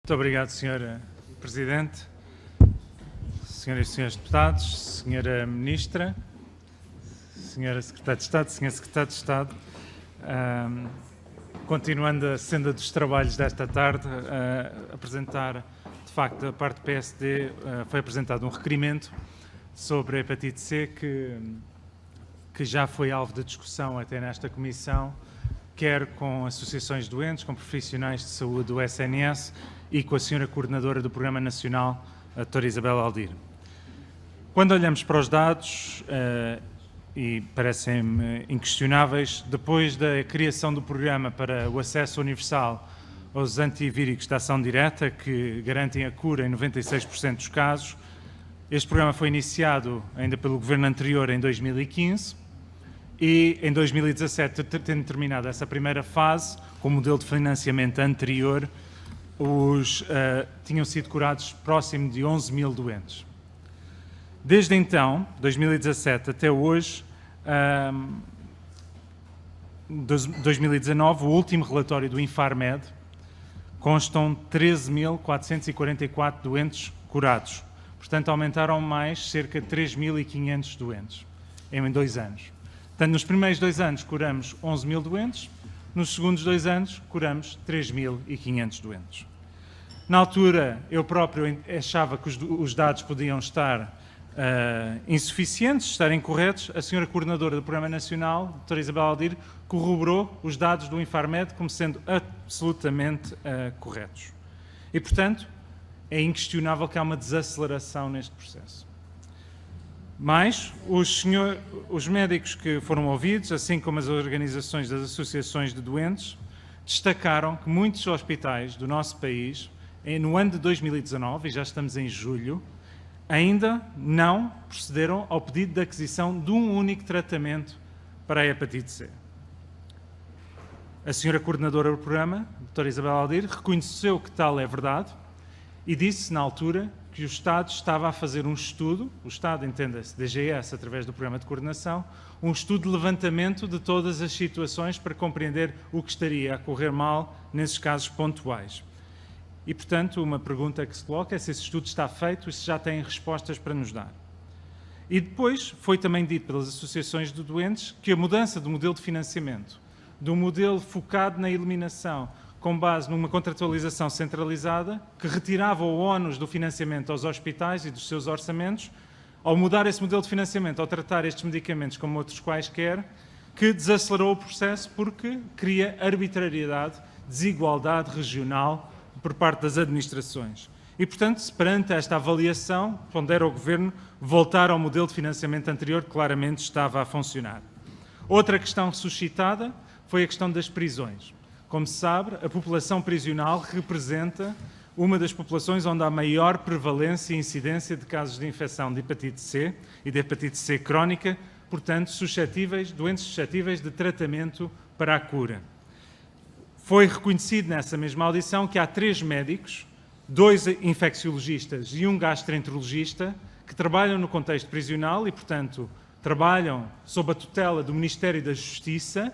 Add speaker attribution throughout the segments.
Speaker 1: Muito obrigado, Sr. Presidente, Senhoras e Senhores Deputados, Sra. Ministra, Sra. Secretária de Estado, Sr. Secretário de Estado. Continuando a senda dos trabalhos desta tarde, apresentar, de facto, da parte do PSD, foi apresentado um requerimento sobre a hepatite C que já foi alvo de discussão até nesta comissão, quer com associações de doentes, com profissionais de saúde do SNS e com a senhora coordenadora do Programa Nacional, a doutora Isabel Aldir. Quando olhamos para os dados, e parecem-me inquestionáveis, depois da criação do programa para o acesso universal aos antivíricos de ação direta, que garantem a cura em 96% dos casos, este programa foi iniciado ainda pelo governo anterior em 2015 e em 2017, tendo terminado essa primeira fase, com o modelo de financiamento anterior, tinham sido curados próximo de 11 mil doentes. Desde então, 2017 até hoje, 2019, o último relatório do Infarmed, constam 13.444 doentes curados. Portanto, aumentaram mais cerca de 3.500 doentes em 2 anos. Portanto, nos primeiros 2 anos curamos 11 mil doentes, nos segundos 2 anos curamos 3.500 doentes. Na altura, eu próprio achava que os dados podiam estar insuficientes, estar incorretos. A senhora coordenadora do Programa Nacional, a doutora Isabel Aldir, corroborou os dados do Infarmed como sendo absolutamente corretos. E, portanto, é inquestionável que há uma desaceleração neste processo. Mas os médicos que foram ouvidos, assim como as organizações das associações de doentes, destacaram que muitos hospitais do nosso país, no ano de 2019, e já estamos em julho, ainda não procederam ao pedido de aquisição de um único tratamento para a hepatite C. A senhora coordenadora do programa, a doutora Isabel Aldir, reconheceu que tal é verdade e disse na altura que o Estado estava a fazer um estudo, o Estado entenda-se DGS através do programa de coordenação, um estudo de levantamento de todas as situações para compreender o que estaria a correr mal nesses casos pontuais. E, portanto, uma pergunta que se coloca é se esse estudo está feito e se já tem respostas para nos dar. E depois foi também dito pelas associações de doentes que a mudança do modelo de financiamento, do modelo focado na eliminação, com base numa contratualização centralizada, que retirava o ónus do financiamento aos hospitais e dos seus orçamentos, ao mudar esse modelo de financiamento, ao tratar estes medicamentos como outros quaisquer, que desacelerou o processo porque cria arbitrariedade, desigualdade regional por parte das administrações. E, portanto, perante esta avaliação, pondera o Governo voltar ao modelo de financiamento anterior que claramente estava a funcionar. Outra questão suscitada foi a questão das prisões. Como se sabe, a população prisional representa uma das populações onde há maior prevalência e incidência de casos de infecção de hepatite C e de hepatite C crónica, portanto, doentes suscetíveis de tratamento para a cura. Foi reconhecido nessa mesma audição que há 3 médicos, 2 infecciologistas e um gastroenterologista, que trabalham no contexto prisional e, portanto, trabalham sob a tutela do Ministério da Justiça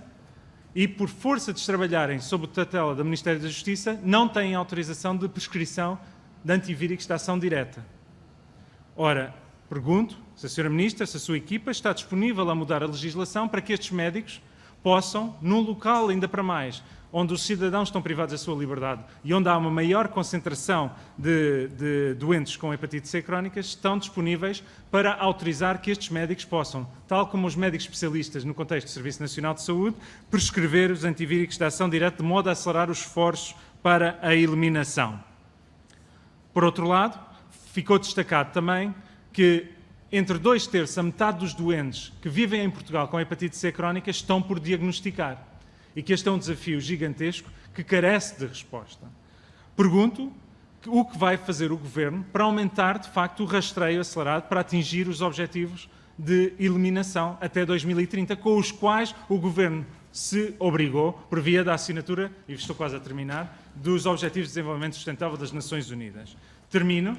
Speaker 1: e, por força de trabalharem sob a tutela do Ministério da Justiça, não têm autorização de prescrição de antivíricos de ação direta. Ora, pergunto se a Sra. Ministra, se a sua equipa está disponível a mudar a legislação para que estes médicos possam, num local ainda para mais, onde os cidadãos estão privados da sua liberdade e onde há uma maior concentração de doentes com hepatite C crónicas, estão disponíveis para autorizar que estes médicos possam, tal como os médicos especialistas no contexto do Serviço Nacional de Saúde, prescrever os antivíricos de ação direta de modo a acelerar os esforços para a eliminação. Por outro lado, ficou destacado também que entre 2/3 a metade dos doentes que vivem em Portugal com hepatite C crónica estão por diagnosticar. E que este é um desafio gigantesco que carece de resposta. Pergunto o que vai fazer o Governo para aumentar, de facto, o rastreio acelerado para atingir os objetivos de eliminação até 2030, com os quais o Governo se obrigou, por via da assinatura, e estou quase a terminar, dos Objetivos de Desenvolvimento Sustentável das Nações Unidas. Termino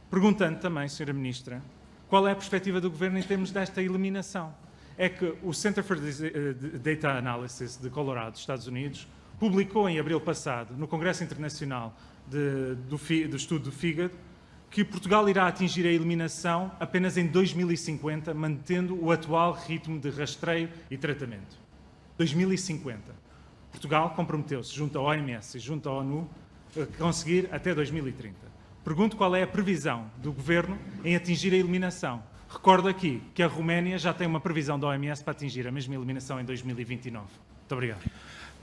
Speaker 1: perguntando também, Sra. Ministra, qual é a perspectiva do Governo em termos desta eliminação? É que o Center for Data Analysis de Colorado, Estados Unidos, publicou em abril passado, no Congresso Internacional do Estudo do Fígado, que Portugal irá atingir a eliminação apenas em 2050, mantendo o atual ritmo de rastreio e tratamento. 2050. Portugal comprometeu-se, junto à OMS e junto à ONU, a conseguir até 2030. Pergunto qual é a previsão do Governo em atingir a eliminação. Recordo aqui que a Roménia já tem uma previsão da OMS para atingir a mesma eliminação em 2029. Muito obrigado.